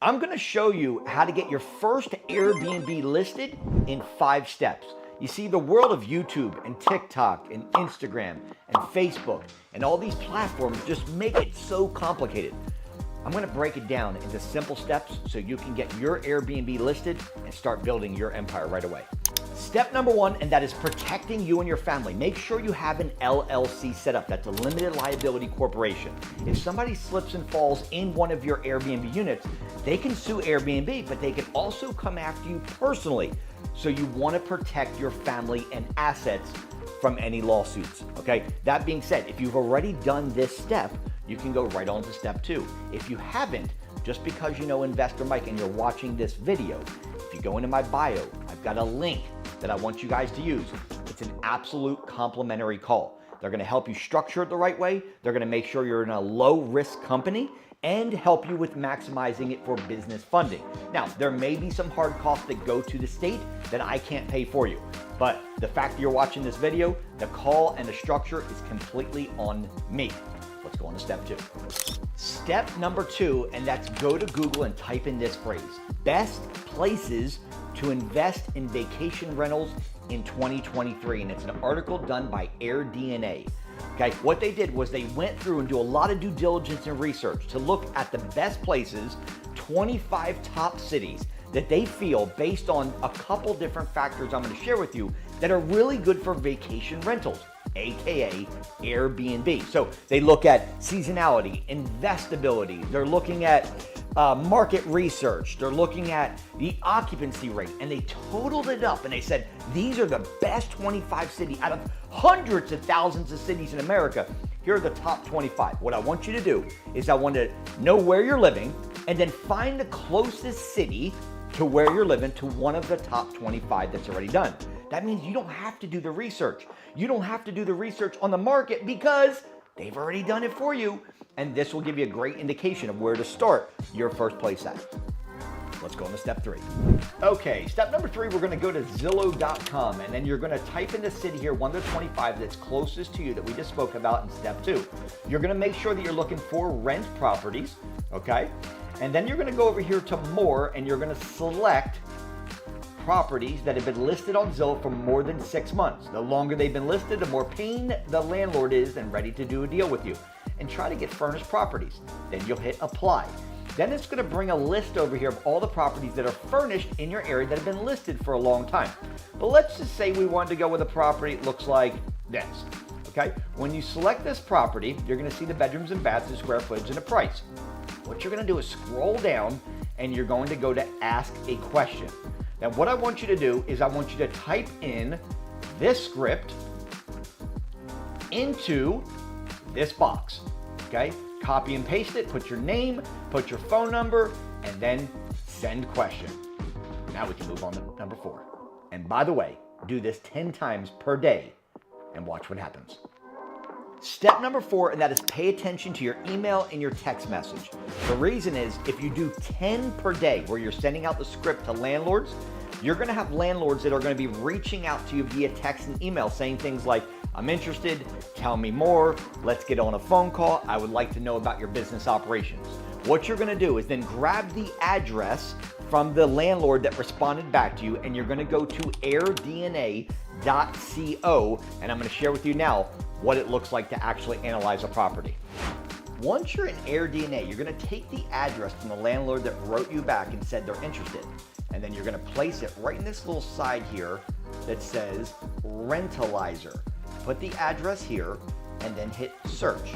I'm gonna show you how to get your first Airbnb listed in 5 steps. You see, the world of YouTube and TikTok and Instagram and Facebook and all these platforms just make it so complicated. I'm gonna break it down into simple steps so you can get your Airbnb listed and start building your empire right away. Step number 1, and that is protecting you and your family. Make sure you have an LLC set up. That's a limited liability corporation. If somebody slips and falls in one of your Airbnb units, they can sue Airbnb, but they can also come after you personally. So you want to protect your family and assets from any lawsuits, okay? That being said, if you've already done this step, you can go right on to step 2. If you haven't, just because you know Investor Mike and you're watching this video, if you go into my bio, I've got a link that I want you guys to use. It's an absolute complimentary call. They're gonna help you structure it the right way. They're gonna make sure you're in a low risk company and help you with maximizing it for business funding. Now, there may be some hard costs that go to the state that I can't pay for you, but the fact that you're watching this video, the call and the structure is completely on me. Let's go on to step 2. Step number 2, and that's go to Google and type in this phrase: best places to invest in vacation rentals in 2023. And it's an article done by AirDNA. Okay, what they did was they went through and do a lot of due diligence and research to look at the best places, 25 top cities that they feel, based on a couple different factors I'm going to share with you, that are really good for vacation rentals, AKA Airbnb. So they look at seasonality, investability, they're looking at market research, they're looking at the occupancy rate, and they totaled it up and they said, these are the best 25 cities out of hundreds of thousands of cities in America. Here are the top 25. What I want you to do is I want to know where you're living and then find the closest city to where you're living to one of the top 25 that's already done. That means you don't have to do the research. You don't have to do the research on the market because they've already done it for you. And this will give you a great indication of where to start your first place at. Let's go on to step 3. Okay, step number 3, we're gonna go to Zillow.com, and then you're gonna type in the city here, one of the 25 that's closest to you that we just spoke about in step 2. You're gonna make sure that you're looking for rent properties, okay? And then you're gonna go over here to more, and you're gonna select properties that have been listed on Zillow for more than 6 months. The longer they've been listed, the more paying the landlord is and ready to do a deal with you. And try to get furnished properties. Then you'll hit apply. Then it's gonna bring a list over here of all the properties that are furnished in your area that have been listed for a long time. But let's just say we wanted to go with a property that looks like this, okay? When you select this property, you're gonna see the bedrooms and baths, the square footage, and the price. What you're gonna do is scroll down and you're going to go to ask a question. Now what I want you to do is I want you to type in this script into this box, okay? Copy and paste it, put your name, put your phone number, and then send question. Now we can move on to number 4. And by the way, do this 10 times per day and watch what happens. Step number 4, and that is pay attention to your email and your text message. The reason is if you do 10 per day where you're sending out the script to landlords, you're gonna have landlords that are gonna be reaching out to you via text and email saying things like, I'm interested, tell me more, let's get on a phone call, I would like to know about your business operations. What you're gonna do is then grab the address from the landlord that responded back to you, and you're gonna go to AirDNA.co, and I'm gonna share with you now what it looks like to actually analyze a property. Once you're in AirDNA, you're gonna take the address from the landlord that wrote you back and said they're interested, and then you're gonna place it right in this little side here that says Rentalizer. Put the address here and then hit search.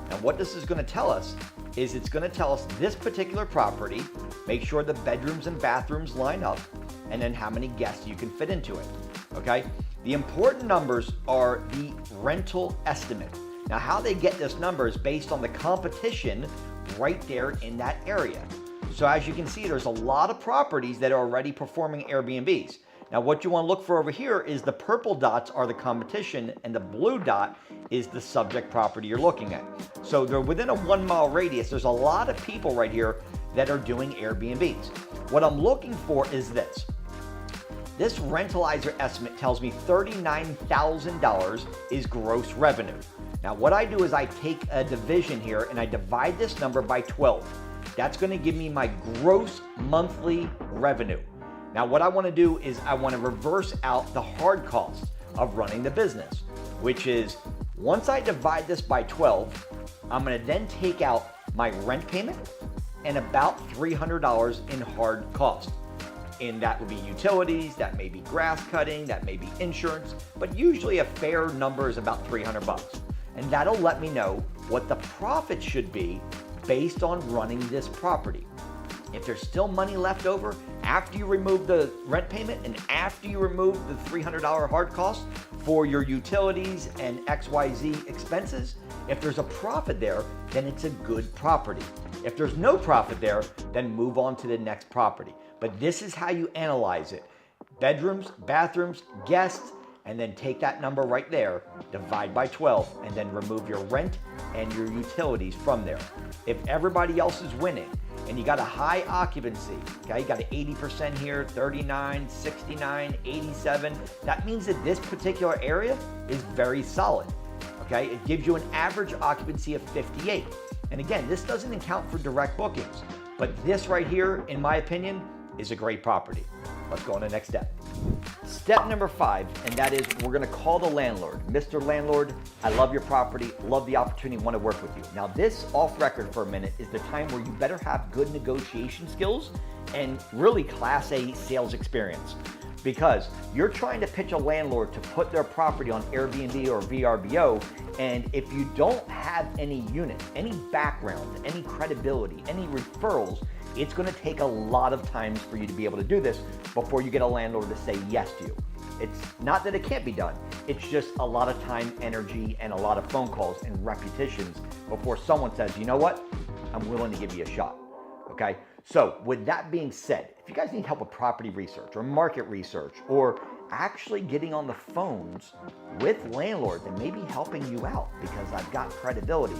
Now what this is gonna tell us is it's gonna tell us this particular property, make sure the bedrooms and bathrooms line up, and then how many guests you can fit into it, okay? The important numbers are the rental estimate. Now how they get this number is based on the competition right there in that area. So as you can see, there's a lot of properties that are already performing Airbnbs. Now what you want to look for over here is the purple dots are the competition and the blue dot is the subject property you're looking at. So they're within a 1 mile radius. There's a lot of people right here that are doing Airbnbs. What I'm looking for is this. This Rentalizer estimate tells me $39,000 is gross revenue. Now what I do is I take a division here and I divide this number by 12. That's gonna give me my gross monthly revenue. Now, what I wanna do is I wanna reverse out the hard costs of running the business, which is once I divide this by 12, I'm gonna then take out my rent payment and about $300 in hard cost. And that would be utilities, that may be grass cutting, that may be insurance, but usually a fair number is about 300 bucks. And that'll let me know what the profit should be based on running this property. If there's still money left over after you remove the rent payment and after you remove the $300 hard cost for your utilities and XYZ expenses, if there's a profit there, then it's a good property. If there's no profit there, then move on to the next property. But this is how you analyze it. Bedrooms, bathrooms, guests, and then take that number right there, divide by 12, and then remove your rent and your utilities from there. If everybody else is winning and you got a high occupancy, okay, you got an 80% here, 39, 69, 87, that means that this particular area is very solid, okay? It gives you an average occupancy of 58. And again, this doesn't account for direct bookings, but this right here, in my opinion, is a great property. Let's go on to the next step. Step number 5, and that is we're gonna call the landlord. Mr. Landlord, I love your property, love the opportunity, wanna work with you. Now this off record for a minute is the time where you better have good negotiation skills and really class A sales experience, because you're trying to pitch a landlord to put their property on Airbnb or VRBO, and if you don't have any unit, any background, any credibility, any referrals, it's gonna take a lot of times for you to be able to do this before you get a landlord to say yes to you. It's not that it can't be done, it's just a lot of time, energy, and a lot of phone calls and repetitions before someone says, you know what, I'm willing to give you a shot, okay? So with that being said, if you guys need help with property research or market research or actually getting on the phones with landlords and maybe helping you out because I've got credibility,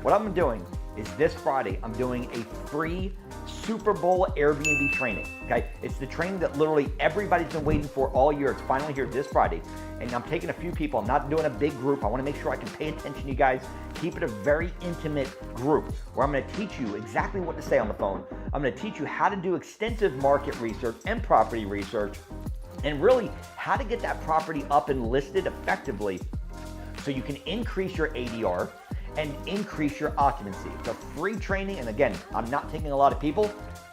what I'm doing is this Friday, I'm doing a free Super Bowl Airbnb training, okay? It's the training that literally everybody's been waiting for all year. It's finally here this Friday. And I'm taking a few people. I'm not doing a big group. I wanna make sure I can pay attention to you guys, keep it a very intimate group where I'm gonna teach you exactly what to say on the phone. I'm gonna teach you how to do extensive market research and property research, and really how to get that property up and listed effectively so you can increase your ADR and increase your occupancy. It's a free training, and again, I'm not taking a lot of people,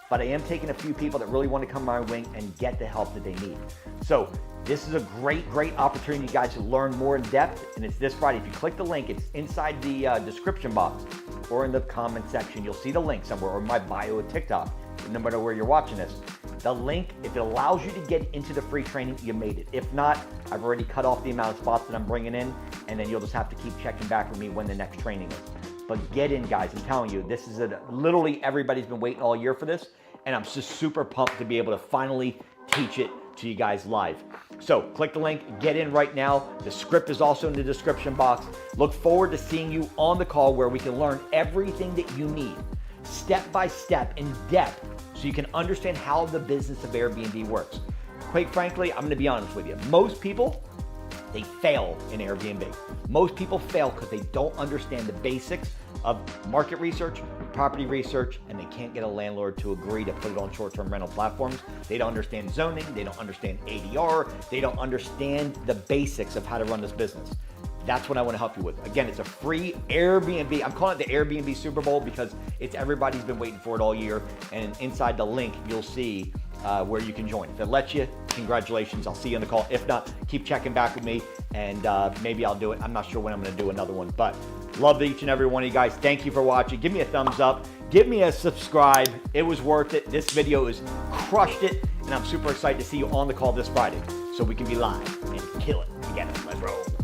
but I am taking a few people that really want to come my way and get the help that they need. So this is a great opportunity, you guys, to learn more in depth, and it's this Friday. If you click the link, it's inside the description box or in the comment section. You'll see the link somewhere, or my bio at TikTok, no matter where you're watching this. The link, if it allows you to get into the free training, you made it. If not, I've already cut off the amount of spots that I'm bringing in, and then you'll just have to keep checking back with me when the next training is. But get in, guys. I'm telling you, this is literally everybody's been waiting all year for this, and I'm just super pumped to be able to finally teach it to you guys live. So click the link, get in right now. The script is also in the description box. Look forward to seeing you on the call where we can learn everything that you need, step by step, in depth, so you can understand how the business of Airbnb works. Quite frankly, I'm gonna be honest with you. Most people, they fail in Airbnb. Most people fail because they don't understand the basics of market research, property research, and they can't get a landlord to agree to put it on short-term rental platforms. They don't understand zoning, they don't understand ADR, they don't understand the basics of how to run this business. That's what I want to help you with. Again, it's a free Airbnb. I'm calling it the Airbnb Super Bowl because it's everybody's been waiting for it all year. And inside the link, you'll see where you can join. If it lets you, congratulations. I'll see you on the call. If not, keep checking back with me, and maybe I'll do it. I'm not sure when I'm going to do another one, but love each and every one of you guys. Thank you for watching. Give me a thumbs up. Give me a subscribe. It was worth it. This video is crushed it, and I'm super excited to see you on the call this Friday so we can be live and kill it together. Let's roll.